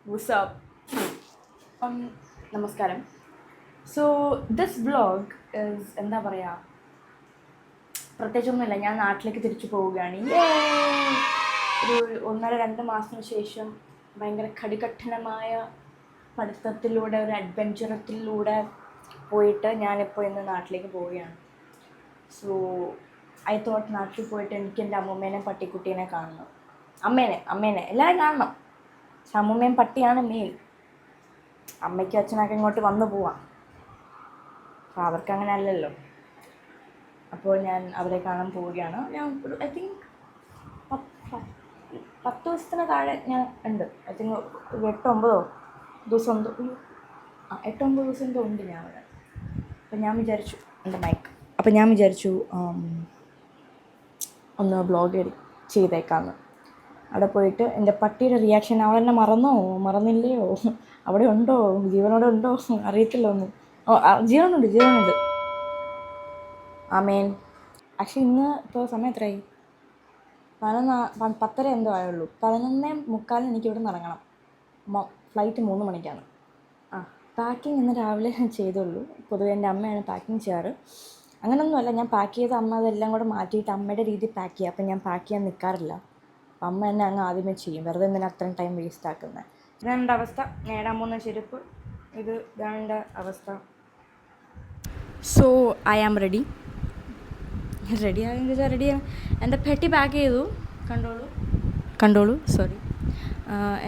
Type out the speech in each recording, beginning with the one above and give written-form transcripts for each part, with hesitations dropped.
What's up? നമസ്കാരം. So this vlog is എന്താ പറയുക, പ്രത്യേകിച്ചൊന്നുമില്ല. ഞാൻ നാട്ടിലേക്ക് തിരിച്ചു പോവുകയാണ്. ഒരു 1.5-2 മാസത്തിന് ശേഷം ഭയങ്കര കഠികഠിനമായ പഠിത്തത്തിലൂടെ ഒരു അഡ്വെഞ്ചറത്തിലൂടെ പോയിട്ട് ഞാനിപ്പോൾ ഇന്ന് നാട്ടിലേക്ക് പോവുകയാണ്. സോ ഐ തോട്ട് നാട്ടിൽ പോയിട്ട് എനിക്ക് എൻ്റെ അമ്മൂമ്മേനെ പട്ടിക്കുട്ടീനെ കാണണം. അമ്മേനെ എല്ലാവരും കാണണം. പക്ഷെ അമ്മൂമ്മയും പട്ടിയാണ് മെയിൻ. അമ്മയ്ക്കും അച്ഛനൊക്കെ ഇങ്ങോട്ട് വന്നു പോവാം. അപ്പോൾ അവർക്ക് അങ്ങനെ അല്ലല്ലോ. അപ്പോൾ ഞാൻ അവരെ കാണാൻ പോവുകയാണ്. ഞാൻ ഐ തിങ്ക് 10 ദിവസത്തിന് താഴെ ഞാൻ ഉണ്ട്. ഐ തിങ്ക് 8-9 ദിവസം എന്തോ 8-9 ദിവസം എന്തോ ഉണ്ട് ഞാൻ അവിടെ. അപ്പം ഞാൻ വിചാരിച്ചു ഒന്ന് വ്ളോഗ് ചെയ്തേക്കാമെന്ന്. അവിടെ പോയിട്ട് എൻ്റെ പട്ടിയുടെ റിയാക്ഷൻ, അവളെന്നെ മറന്നില്ലയോ, അവിടെ ഉണ്ടോ, ജീവനോടെ ഉണ്ടോ അറിയത്തില്ല ഒന്നും. ജീവനുണ്ട്. ആമേൻ. ആക്ച്വലി ഇന്ന് ഇപ്പോൾ സമയം എത്രയായി? 10:30 എന്തോ ആയുള്ളൂ. 11:45 എനിക്ക് ഇവിടെ നിന്ന് ഇറങ്ങണം. ഫ്ലൈറ്റ് 3 മണിക്കാണ്. പാക്കിങ് ഇന്ന് രാവിലെ ചെയ്തുള്ളൂ. പൊതുവെ എൻ്റെ അമ്മയാണ് പാക്കിങ് ചെയ്യാറ്. അങ്ങനെയൊന്നുമല്ല, ഞാൻ പാക്ക് ചെയ്ത് അമ്മ അതെല്ലാം കൂടെ മാറ്റിയിട്ട് അമ്മയുടെ രീതിയിൽ പാക്ക് ചെയ്യുക. അപ്പം ഞാൻ പാക്ക് ചെയ്യാൻ നിൽക്കാറില്ല. അമ്മ തന്നെ അങ്ങ് ആദ്യമേ ചെയ്യും. വെറുതെ എന്തിനാ അത്രയും ടൈം വേസ്റ്റ് ആക്കുന്നത്. ഇതാണ് എൻ്റെ അവസ്ഥ. നേടാൻ പോകുന്ന ചെരുപ്പ് ഇതാണ് എൻ്റെ അവസ്ഥ. സോ ഐ ആം റെഡിയാകുമെന്ന് ചോദിച്ചാൽ റെഡിയാണ്. എൻ്റെ പെട്ടി പാക്ക് ചെയ്തു. കണ്ടോളൂ. സോറി.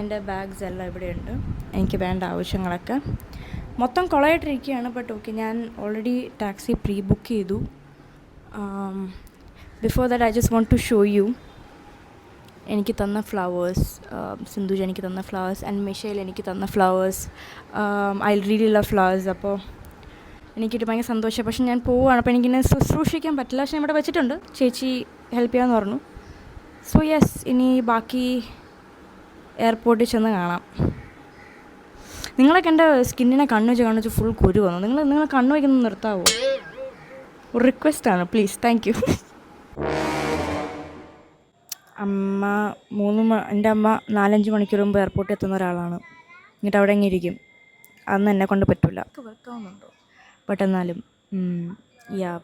എൻ്റെ ബാഗ്സ് എല്ലാം ഇവിടെയുണ്ട്. എനിക്ക് വേണ്ട ആവശ്യങ്ങളൊക്കെ മൊത്തം കൊളായിട്ടിരിക്കുകയാണ്. ബട്ട് ഓക്കെ, ഞാൻ ഓൾറെഡി ടാക്സി പ്രീ ബുക്ക് ചെയ്തു. Before that I just want to show you എനിക്ക് തന്ന ഫ്ലവേഴ്സ്. സിന്ധുജ എനിക്ക് തന്ന ഫ്ലവേഴ്സ് ആൻഡ് മിഷേൽ എനിക്ക് തന്ന flowers. I really love flowers. അപ്പോൾ എനിക്കൊരു ഭയങ്കര സന്തോഷം. പക്ഷെ ഞാൻ പോവുകയാണ്. അപ്പോൾ എനിക്കിന്നെ ശുശ്രൂഷിക്കാൻ പറ്റില്ല. പക്ഷെ ഞാൻ ഇവിടെ വെച്ചിട്ടുണ്ട്. ചേച്ചി ഹെൽപ്പ് ചെയ്യാമെന്ന് പറഞ്ഞു. സോ യെസ്, ഇനി ബാക്കി എയർപോർട്ടിൽ ചെന്ന് കാണാം. നിങ്ങളൊക്കെ എൻ്റെ സ്കിന്നിനെ കണ്ണു ഫുൾ കുരു വന്നു. നിങ്ങൾ കണ്ണു വയ്ക്കുന്നത് നിർത്താവോ? ഒരു റിക്വസ്റ്റാണ്, പ്ലീസ്. Thank you. എൻ്റെ അമ്മ 4-5 മണിക്കൂർ മുമ്പ് എയർപോർട്ടിൽ എത്തുന്ന ഒരാളാണ്. എന്നിട്ട് അവിടെ എങ്ങനെ ഇരിക്കും. അന്ന് എന്നെ കൊണ്ട് പറ്റില്ല. വർക്കാവുന്നുണ്ടോ? ബട്ട് എന്നാലും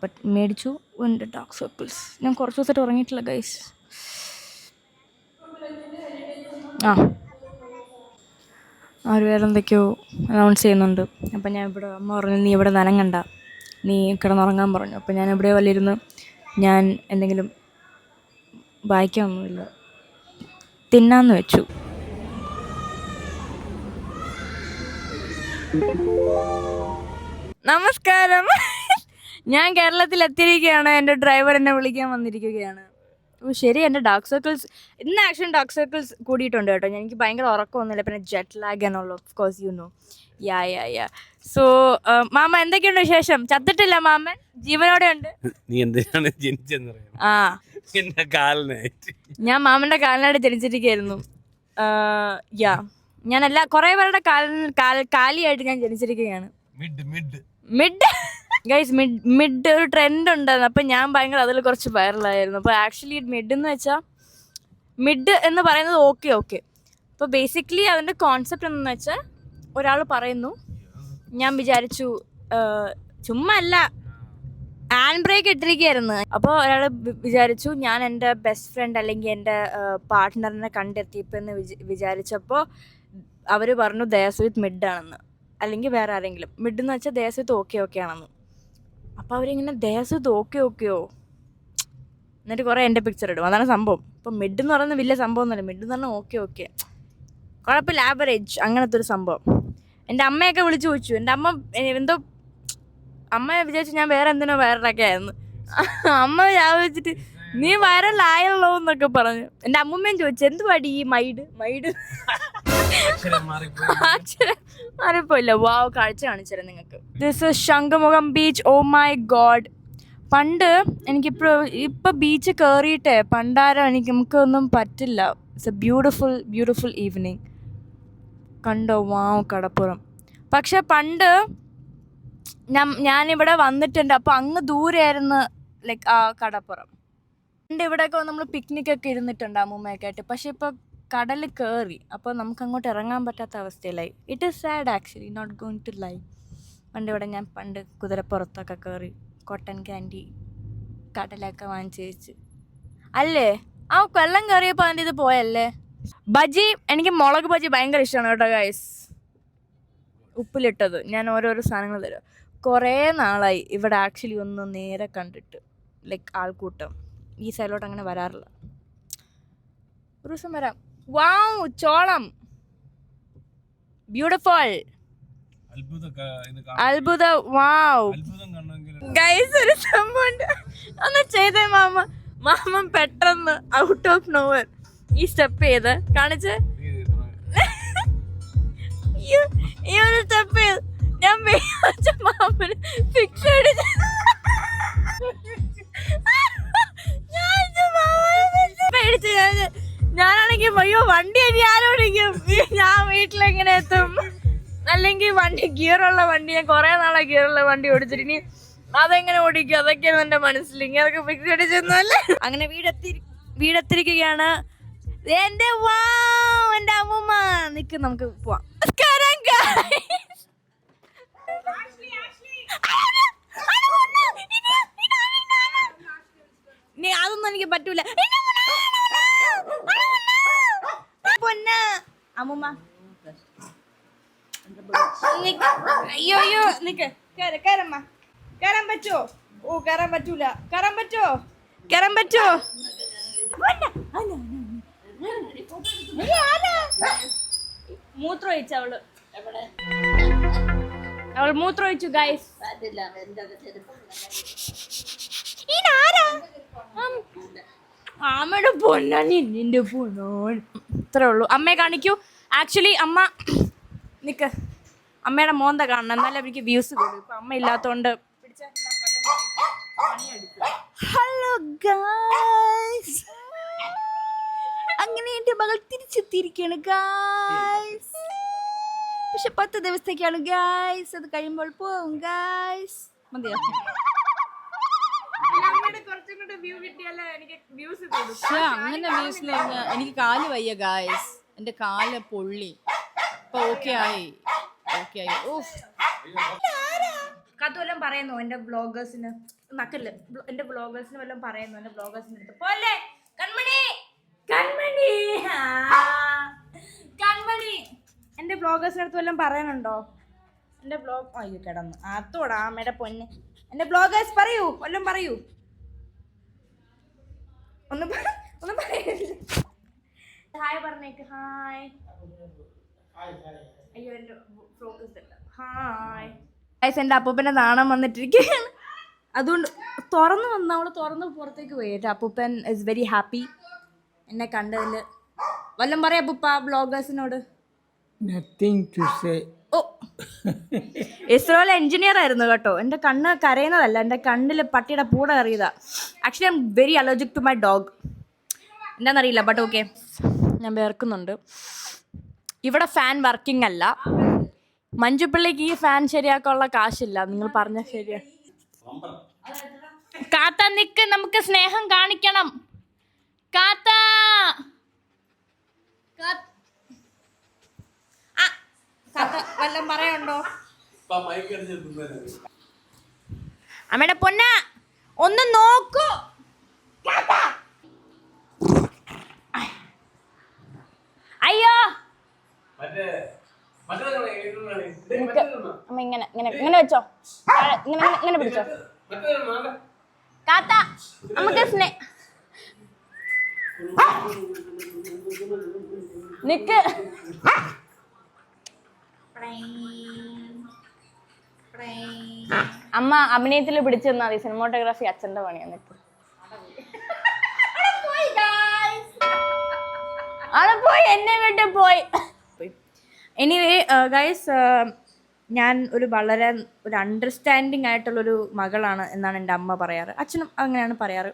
ബട്ട് മേടിച്ചു. എൻ്റെ ഡാർക്ക് സർക്കിൾസ്. ഞാൻ കുറച്ച് ദിവസമായിട്ട് ഉറങ്ങിയിട്ടില്ല ഗൈസ്. അവർ വേറെ എന്തൊക്കെയോ അനൗൺസ് ചെയ്യുന്നുണ്ട്. അപ്പം ഞാൻ ഇവിടെ അമ്മ പറഞ്ഞു, നീ ഇവിടെ നനങ്ങണ്ട, നീ കിടന്നുറങ്ങാൻ പറഞ്ഞു. അപ്പം ഞാൻ ഇവിടെ വല്ലിരുന്ന് ഞാൻ എന്തെങ്കിലും വായിക്കാനൊന്നുമില്ല, തിന്നാന്ന് വെച്ചു. നമസ്കാരം. ഞാൻ കേരളത്തിൽ എത്തിയിരിക്കുകയാണ്. എൻ്റെ ഡ്രൈവർ എന്നെ വിളിക്കാൻ വന്നിരിക്കുകയാണ്. ശരി, എൻ്റെ ഡാർക്ക് സർക്കിൾസ് ഇന്ന് ആക്ച്വലി ഡാർക്ക് സർക്കിൾസ് കൂടിയിട്ടുണ്ട് കേട്ടോ. എനിക്ക് ഭയങ്കര ഉറക്കമൊന്നുമില്ല. പിന്നെ ജെറ്റ് ലാഗ് ആണല്ലോ, of course you know. Yeah. So mama എന്തൊക്കെയുണ്ട് വിശേഷം? ചത്തിട്ടില്ല മാമൻ, ജീവനോടെ ഉണ്ട്. നീ എന്തിനാണ് ജനിച്ചെന്ന് ഞാൻ മാമന്റെ കാലിനായിട്ട് ജനിച്ചിരിക്കുകയായിരുന്നു. ഞാൻ കുറേ പേരുടെ കാലിയായിട്ട് ഞാൻ ജനിച്ചിരിക്കുകയാണ്. ഗൈസ്, മിഡ് ഒരു ട്രെൻഡ് ഉണ്ടായിരുന്നു. അപ്പം ഞാൻ ഭയങ്കര അതിൽ കുറച്ച് വൈറലായിരുന്നു. അപ്പോൾ ആക്ച്വലി മിഡ് എന്ന് വെച്ചാൽ മിഡ് എന്ന് പറയുന്നത് ഓക്കെ. അപ്പോൾ ബേസിക്കലി അതിൻ്റെ കോൺസെപ്റ്റ് എന്തെന്ന് വെച്ചാൽ, ഒരാൾ പറയുന്നു, ഞാൻ വിചാരിച്ചു ചുമ്മാ അല്ല, ഹാൻഡ് ബ്രേക്ക് ഇട്ടിരിക്കുകയായിരുന്നു. അപ്പോൾ ഒരാൾ വിചാരിച്ചു ഞാൻ എൻ്റെ ബെസ്റ്റ് ഫ്രണ്ട് അല്ലെങ്കിൽ എൻ്റെ പാർട്ട്ണറിനെ കണ്ടെത്തിയപ്പോൾ എന്ന് വിചാരിച്ചപ്പോൾ അവർ പറഞ്ഞു ദേസ് വിത്ത് മിഡാണെന്ന്, അല്ലെങ്കിൽ വേറെ ആരെങ്കിലും. മിഡ് എന്ന് വെച്ചാൽ ദേസ് വിത്ത് ഓക്കെ ആണെന്ന്. അപ്പോൾ അവരിങ്ങനെ ദേസ് വിത്ത് ഓക്കെയോ എന്നിട്ട് കുറേ എൻ്റെ പിക്ചർ ഇടും. അതാണ് സംഭവം. ഇപ്പോൾ മിഡ് എന്ന് പറയുന്നത് വലിയ സംഭവം ഒന്നുമല്ല. മിഡ് എന്ന് പറഞ്ഞാൽ ഓക്കെ കുഴപ്പമില്ല, ആവറേജ്, അങ്ങനത്തെ ഒരു സംഭവം. എൻ്റെ അമ്മയൊക്കെ വിളിച്ചു ചോദിച്ചു. എൻ്റെ അമ്മ എന്തോ അമ്മ വിചാരിച്ചു ഞാൻ വേറെ എന്തിനോ വൈറലൊക്കെ ആയിരുന്നു. അമ്മ വിചാരിച്ചിട്ട് നീ വൈറലായല്ലോ എന്നൊക്കെ പറഞ്ഞു. എൻ്റെ അമ്മൂമ്മയും ചോദിച്ചു എന്തുവാടി ഈ മൈഡ് മാറിപ്പോയില്ല. വാവ്, കാഴ്ച കാണിച്ചുതരാം നിങ്ങൾക്ക്. This is Shanghumukham beach. Oh my god. പണ്ട് ഇപ്പം ബീച്ച് കയറിയിട്ടേ പണ്ടാരോ നമുക്കൊന്നും പറ്റില്ല. It's a beautiful evening. കണ്ടോ? വാവ്, കടപ്പുറം. പക്ഷെ പണ്ട് ഞാനിവിടെ വന്നിട്ടുണ്ട്. അപ്പോൾ അങ്ങ് ദൂരെയായിരുന്നു ലൈക്ക് ആ കടപ്പുറം. പണ്ട് ഇവിടെയൊക്കെ നമ്മൾ പിക്നിക്കൊക്കെ ഇരുന്നിട്ടുണ്ട് അമ്മൂമ്മയൊക്കെ ആയിട്ട്. പക്ഷെ ഇപ്പം കടൽ കയറി. അപ്പോൾ നമുക്ക് അങ്ങോട്ട് ഇറങ്ങാൻ പറ്റാത്ത അവസ്ഥയിലായി. It is sad actually, not going to lie. ഇവിടെ ഞാൻ പണ്ട് കുതിരപ്പുറത്തൊക്കെ കയറി കോട്ടൺ ക്യാൻഡി കടലൊക്കെ വാങ്ങിച്ച് വെച്ച് അല്ലേ. ആ കൊല്ലം കയറിയപ്പോൾ അതിൻ്റെ ഇത് പോയല്ലേ. ബജി, എനിക്ക് മുളക് ബജി ഭയങ്കര ഇഷ്ടമാണ് കേട്ടോ ഗൈസ്. ഉപ്പിലിട്ടത് ഞാൻ ഓരോരോ സാധനങ്ങൾ തരാം. കുറേ നാളായി ഇവിടെ ആക്ച്വലി ഒന്ന് നേരെ കണ്ടിട്ട്, ലൈക്ക് ആൾക്കൂട്ടം ഈ സൈഡിലോട്ട് അങ്ങനെ വരാറില്ല. ഒരു ദിവസം വരാം. വാവ്, ചോളം ബ്യൂട്ടിഫുൾ, അത്ഭുത. വാവ് ഗൈസ്, ഒരു സംഭവം ഒന്ന് ചെയ്തേ മാമ. മാമൻ പെട്ടെന്ന് ഔട്ട് ഓഫ് നോവർ ഈ സ്റ്റെപ്പ് ചെയ്ത് കാണിച്ച്, ഈ ഒരു സ്റ്റെപ്പ് ചെയ്ത് ഞാൻ മാമന് ഫിക്സ് അടിച്ച് പേടിച്ച് ഞാനാണെങ്കിൽ അയ്യോ വണ്ടി ഇനി ആരോടിക്കും, ഞാൻ വീട്ടിലെങ്ങനെ എത്തും, അല്ലെങ്കിൽ വണ്ടി ഗിയറുള്ള വണ്ടി, ഞാൻ കുറെ നാളെ ഗിയറുള്ള വണ്ടി ഓടിച്ചിട്ട് ഇനി അതെങ്ങനെ ഓടിക്കും, അതൊക്കെയാണ് എന്റെ മനസ്സിൽ. ഇങ്ങനൊക്കെ ഫിക്സ് അടിച്ചെന്നല്ലേ. അങ്ങനെ വീടെത്തിരിക്കുകയാണ്. എന്റെ എന്റെ അമ്മൂമ്മ നിക്ക്, നമുക്ക് പോവാം. നീ അതൊന്നും എനിക്ക് പറ്റൂല. പൊന്ന അമ്മൂമ്മ, അയ്യോ അയ്യോ നിക്ക്, കയറമ്മ. കയറാൻ പറ്റുമോ? ഓ കയറാൻ പറ്റൂല. കയറാൻ പറ്റുമോ? കയറാൻ പറ്റുമോ? മൂത്രം ഒഴിച്ച അവൾ മൂത്രം ഒഴിച്ചു ഗൈസ്. അമ്മയുടെ പൊന്നാണ്, നിന്റെ പൊന്നോൻ. ഇത്രേ ഉള്ളൂ. അമ്മയെ കാണിക്കൂ. ആക്ച്വലി അമ്മ നിക്ക്, അമ്മയുടെ മോന്ത കാണണം, എന്നാലും എനിക്ക് വ്യൂസ് കൂടും. ഇപ്പൊ അമ്മ ഇല്ലാത്തോണ്ട്. ഹലോ ഗൈസ്, അങ്ങനെ എന്റെ മകൾ തിരിച്ചെത്തിയിരിക്കുകയാണ് ഗൈസ്. പക്ഷെ 10 ദിവസത്തേക്കാണ് ഗൈസ്, അത് കഴിയുമ്പോൾ പോവും ഗൈസ്. മതിയോ? അങ്ങനെ വ്യൂസിൽ എനിക്ക് കാല് വയ്യ ഗായ്സ്, എന്റെ കാല് പൊള്ളി. ഇപ്പൊ ഓക്കെ ആയി. കഥ വല്ലതും പറയുന്നു എന്റെ ബ്ലോഗേഴ്സിന്? നക്കല്ലേ, എന്റെ ബ്ലോഗേഴ്സിന് വല്ലതും പറയുന്നു? എന്റെ ബ്ലോഗേഴ്സിന് അടുത്ത് പോലെ കൺമണി കൺമണി കൺമണി എന്റെ ബ്ലോഗേഴ്സിന് അടുത്ത് വല്ലതും പറയാനുണ്ടോ? എന്റെ ബ്ലോഗ് അയ്യോ കിടന്നു ആത്തോടാ അമ്മയുടെ പൊന്ന്. എന്റെ ബ്ലോഗേഴ്സ് പറയൂ, വല്ലതും പറയൂ. ഒന്നും പറയില്ല. ഹായ് പറഞ്ഞേക്ക്. ഹായ്. അയ്യോ എന്റെ ഫോക്കസ് ഇല്ല. ഹായ് ഗൈസ്, എന്റെ അപ്പൂപ്പന്റെ നാണം വന്നിട്ടിരിക്കുകയാണ്. അതുകൊണ്ട് അവള് തുറന്ന് പുറത്തേക്ക് പോയി. എന്റെ അപ്പൂപ്പൻ ഇസ് വെരി ഹാപ്പി എന്നെ കണ്ടതില്. വല്ലതും പറയാ അപ്പൂപ്പ ബ്ലോഗേഴ്സിനോട്? Nothing to say. ഓ, ഇസ്രോയിലെ എഞ്ചിനീയർ ആയിരുന്നു കേട്ടോ. എൻ്റെ കണ്ണ് കരയുന്നതല്ല, എൻ്റെ കണ്ണിൽ പട്ടിയുടെ പൂട കറിയതാ. Actually I'm very allergic to my dog. എന്താണെന്നറിയില്ല, ബട്ട് ഓക്കെ. ഞാൻ വേർക്കുന്നുണ്ട്. ഇവിടെ ഫാൻ വർക്കിംഗ് അല്ല. മഞ്ജുപിള്ളിക്ക് ഈ ഫാൻ ശരിയാക്കാനുള്ള കാശില്ല. നിങ്ങൾ പറഞ്ഞ ശരിയാ. കാത്ത നിക്ക്, നമുക്ക് സ്നേഹം കാണിക്കണം. കാത്ത വല്ലതും പറയാനുണ്ടോ? അമ്മയുടെ പൊന്ന ഒന്ന് നോക്കൂ. അയ്യോ അമ്മ ഇങ്ങനെ ഇങ്ങനെ ഇങ്ങനെ വെച്ചോ, ഇങ്ങനെ പിടിച്ചോ. കാത്ത നമുക്ക് നിക്ക്. അമ്മ അഭിനയത്തിൽ പിടിച്ചു തന്നാ മതി, സിനിമാറ്റോഗ്രാഫി അച്ഛൻ്റെ പണിയാണ്. അവിടെ പോയി, എന്നെ വിട്ട് പോയി. എനിവേ ഗൈസ്, ഞാൻ വളരെ ഒരു അണ്ടർസ്റ്റാൻഡിങ് ആയിട്ടുള്ളൊരു മകളാണ് എന്നാണ് എൻ്റെ അമ്മ പറയാറ്. അച്ഛനും അങ്ങനെയാണ് പറയാറ്.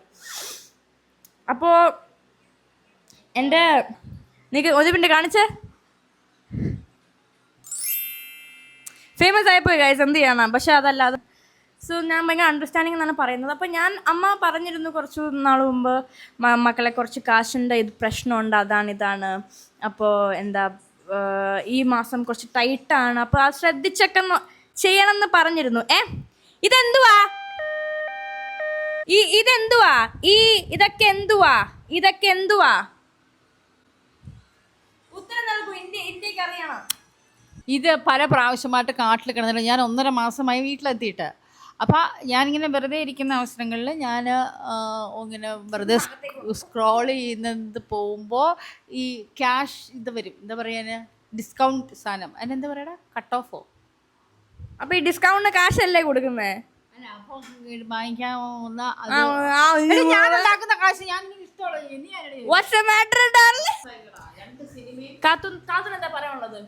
അപ്പോൾ എൻ്റെ ഒരു മിനിറ്റ് കാണിച്ചേ. ഫേമസ് ആയിപ്പോയി ഗൈസ്, എന്ത് ചെയ്യണം. പക്ഷെ അതല്ലാതെ സോ ഞാൻ ഭയങ്കര അണ്ടർസ്റ്റാൻഡിങ് എന്നാണ് പറയുന്നത്. അപ്പോൾ അമ്മ പറഞ്ഞിരുന്നു കുറച്ച് നാൾ മുമ്പ്, മക്കളെ കുറച്ച് കാശുണ്ട്, ഇത് പ്രശ്നമുണ്ട്, ഇതാണ്. അപ്പോൾ എന്താ ഈ മാസം കുറച്ച് ടൈറ്റാണ്, അപ്പോൾ അത് ശ്രദ്ധിച്ചൊക്കെ ചെയ്യണമെന്ന് പറഞ്ഞിരുന്നു. ഇതെന്തുവാ ഇതൊക്കെ എന്തുവാ? ഉത്തരം നൽകൂ, ഇന്ത്യക്ക് അറിയണം. ഇത് പല പ്രാവശ്യമായിട്ട് കാട്ടിൽ കിടന്നിട്ട് ഞാൻ 1.5 മാസമായി വീട്ടിലെത്തിയിട്ട്. അപ്പം ഞാനിങ്ങനെ വെറുതെ ഇരിക്കുന്ന അവസരങ്ങളിൽ ഞാൻ ഇങ്ങനെ വെറുതെ സ്ക്രോൾ ചെയ്യുന്നത് പോകുമ്പോൾ ഈ ക്യാഷ് ഇത് വരും, എന്താ പറയുക, ഡിസ്കൗണ്ട് സാധനം, അതിനെന്താ പറയടാ, കട്ട് ഓഫോ. അപ്പോൾ ഈ ഡിസ്കൗണ്ട് കാശല്ലേ കൊടുക്കുന്നേ? അല്ല, അപ്പോൾ വാങ്ങിക്കാവുന്ന ഞാൻ ഉണ്ടാക്കുന്ന കാശ് ഞാൻ ഇഷ്ടമുള്ള എന്താ പറയാനുള്ളത്?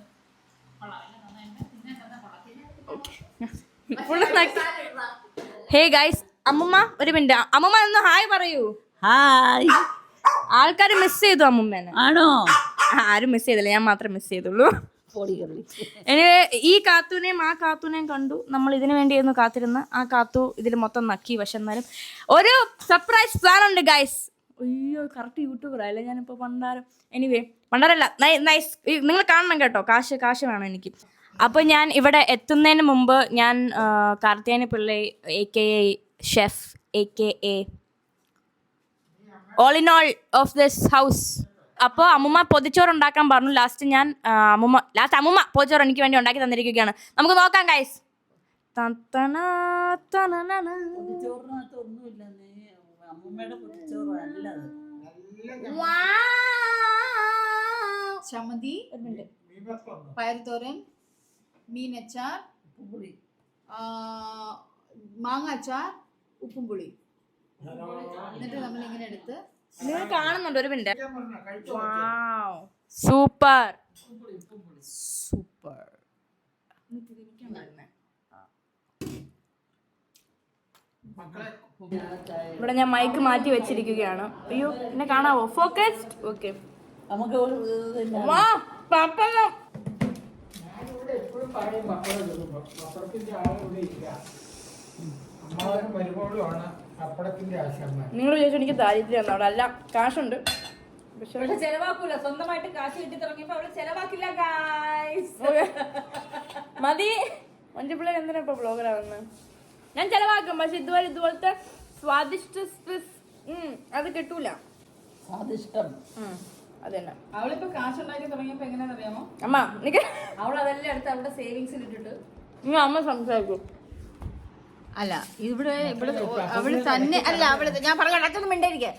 ഹേ ഗൈസ്, അമ്മുമ്മ ഒരു മിനിറ്റ്, അമ്മുമ്മ ഒന്ന് ഹായ് പറയൂ. ഹായ്. ആൾക്കാർ മിസ് ചെയ്തു അമ്മുമ്മേനെ. ആണോ? ആരും മിസ് ചെയ്തില്ല, ഞാൻ മാത്രമേ മിസ് ചെയ്തുള്ളൂ. ഈ കാത്തൂനെയും ആ കാത്തൂനെയും കണ്ടു. നമ്മൾ ഇതിനു വേണ്ടിയായിരുന്നു കാത്തിരുന്ന്. ആ കാത്തു ഇതിൽ മൊത്തം നക്കി. പക്ഷെ എന്നാലും ഒരു സർപ്രൈസ് പ്ലാൻ ഉണ്ട് ഗൈസ്. അയ്യോ, കറക്റ്റ് യൂട്യൂബറല്ലേ ഞാനിപ്പോൾ. എനിവേ പണ്ടാരല്ല, നൈസ്. നിങ്ങൾ കാണണം കേട്ടോ, കാശ് വേണം എനിക്ക്. അപ്പോൾ ഞാൻ ഇവിടെ എത്തുന്നതിന് മുമ്പ് ഞാൻ Karthiyani Pillai AKA chef AKA all in all of this house. അപ്പോൾ അമ്മുമ്മ പൊതിച്ചോറ് ഉണ്ടാക്കാൻ പറഞ്ഞു. ലാസ്റ്റ് അമ്മുമ്മ പൊതിച്ചോറ് എനിക്ക് വേണ്ടി ഉണ്ടാക്കി തന്നിരിക്കുകയാണ്. നമുക്ക് നോക്കാം ഗൈസ്. ചമ്മന്തി, പയർത്തോരൻ, മീനച്ചാർ, മാങ്ങാച്ചാർ, ഉപ്പും പുളി. എന്നിട്ട് നമ്മളിങ്ങനെ എടുത്ത് നിങ്ങൾ കാണുന്നുണ്ട്, ഒരു മിനിറ്റ്. സൂപ്പർ. ഇവിടെ ഞാൻ മൈക്ക് മാറ്റി വെച്ചിരിക്കുകയാണ്. അയ്യോ, എന്നെ കാണാവോ? ഫോക്കസ്ഡ്. ഓക്കെ. നിങ്ങൾ വിചാരിച്ചു എനിക്ക് ദാരിദ്ര്യം അവിടെ അല്ല, കാശുണ്ട്. പക്ഷെ ചെലവാക്കൂല, സ്വന്തമായിട്ട് കാശ് കിട്ടി തുടങ്ങിയപ്പോ അവള് ചെലവാക്കില്ല. മതി. മഞ്ജുപിള്ള എന്തിനാ ഇപ്പൊ ബ്ലോഗറാവുന്നത്? ഞാൻ ചെലവാക്കും, പക്ഷെ ഇതുപോലത്തെ സ്വാദിഷ്ട അത് കിട്ടൂല. സ്വാദിഷ്ടം അതന്നെ. അവളിപ്പോ കാശുണ്ടാക്കി തുടങ്ങിയപ്പോ എങ്ങനെയാണെന്ന് അറിയാമോ? അമ്മ നിക്ക്. അവളതെല്ലാം എടുത്ത് അവിടെ സേവിങ്സിൽ ഇട്ടിട്ട് നിങ്ങൾ അമ്മ സംസാരിക്കും. അല്ല, ഇവിടെ അവള് തന്നെ അല്ല, അവള് ഞാൻ പറഞ്ഞൊന്നും മിണ്ടായിരിക്കെ.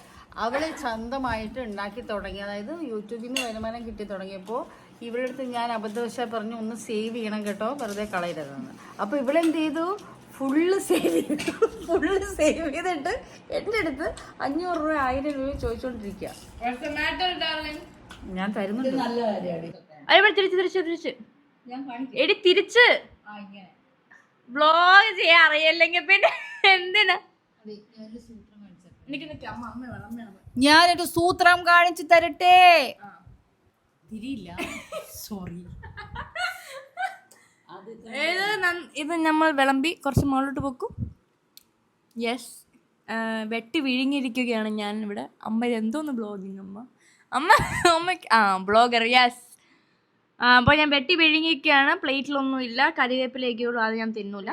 അവള് സ്വന്തമായിട്ട് ഉണ്ടാക്കി തുടങ്ങി. അതായത് യൂട്യൂബിൽ നിന്ന് വരുമാനം കിട്ടി തുടങ്ങിയപ്പോൾ ഇവളുടെ അടുത്ത് ഞാൻ അബദ്ധവശാൽ പറഞ്ഞു, ഒന്ന് സേവ് ചെയ്യണം കേട്ടോ, വെറുതെ കളയരുതെന്ന്. അപ്പോൾ ഇവളെന്ത് ചെയ്തു, ഫുള്ള് സേവ് ചെയ്തിട്ട് എൻ്റെ അടുത്ത് 500 രൂപ 1000 രൂപ ചോദിച്ചോണ്ടിരിക്കുക. ഞാൻ തരുന്നുണ്ട്. നല്ല കാര്യമാണ്. അതേപോലെ തിരിച്ച് എടി തിരിച്ച് ബ്ലോഗ് ചെയ്യാൻ അറിയില്ലെങ്കിൽ പിന്നെ എന്തിനാ? ഞാനൊരു സൂത്രം കാണിച്ചു തരട്ടെ. തിരിയില്ല, സോറി. ഇത് നമ്മൾ വിളമ്പി കുറച്ച് മുകളിലോട്ട് പൊക്കും. യെസ്, വെട്ടി വിഴുങ്ങിയിരിക്കുകയാണ് ഞാൻ ഇവിടെ. അമ്മ എന്തോന്ന് ബ്ലോഗിങ് അമ്മയ്ക്ക് ബ്ലോഗർ. യെസ്. അപ്പോൾ ഞാൻ വെട്ടി വിഴുങ്ങിയിരിക്കുകയാണ്. പ്ലേറ്റിലൊന്നും ഇല്ല, കരിവേപ്പിലേക്കുള്ളൂ, അത് ഞാൻ തിന്നൂല.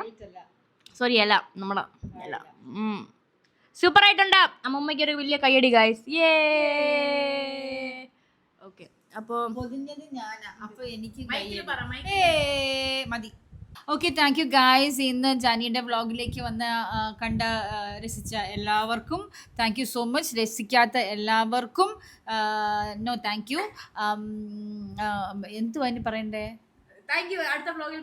സോറി, അല്ല നമ്മുടെ അല്ല. സൂപ്പറായിട്ടുണ്ട്. അമ്മമ്മയ്ക്ക് ഒരു വലിയ കയ്യടി ഗൈസ്. ഓക്കെ. അപ്പോൾ പൊതിഞ്ഞത് ഞാനാ, അപ്പോൾ എനിക്ക് മതി. Okay, thank you guys. ഇന്ന് ജാനിയുടെ വ്ളോഗിലേക്ക് വന്ന് കണ്ട് രസിച്ച എല്ലാവർക്കും താങ്ക് യു സോ മച്ച്. രസിക്കാത്ത എല്ലാവർക്കും നോ താങ്ക് യു. എന്തുവാ ഇനി പറയണ്ടേ?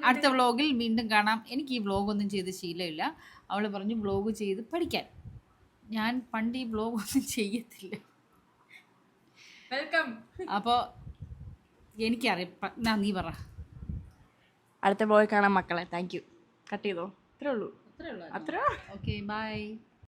അടുത്ത വ്ളോഗിൽ വീണ്ടും കാണാം. എനിക്ക് ഈ വ്ളോഗൊന്നും ചെയ്ത് ശീലമില്ല. അവൾ പറഞ്ഞു വ്ളോഗ് ചെയ്ത് പഠിക്കാൻ. ഞാൻ പണ്ട് ഈ വ്ളോഗൊന്നും ചെയ്യത്തില്ല. വെൽക്കം. അപ്പോൾ എനിക്കറിയാം. നീ പറ. അടുത്ത വ്ളോഗ് കാണാം മക്കളെ. Thank you. കട്ട് ചെയ്തോ? അത്രേ ഉള്ളൂ. അത്രേ. Okay, by.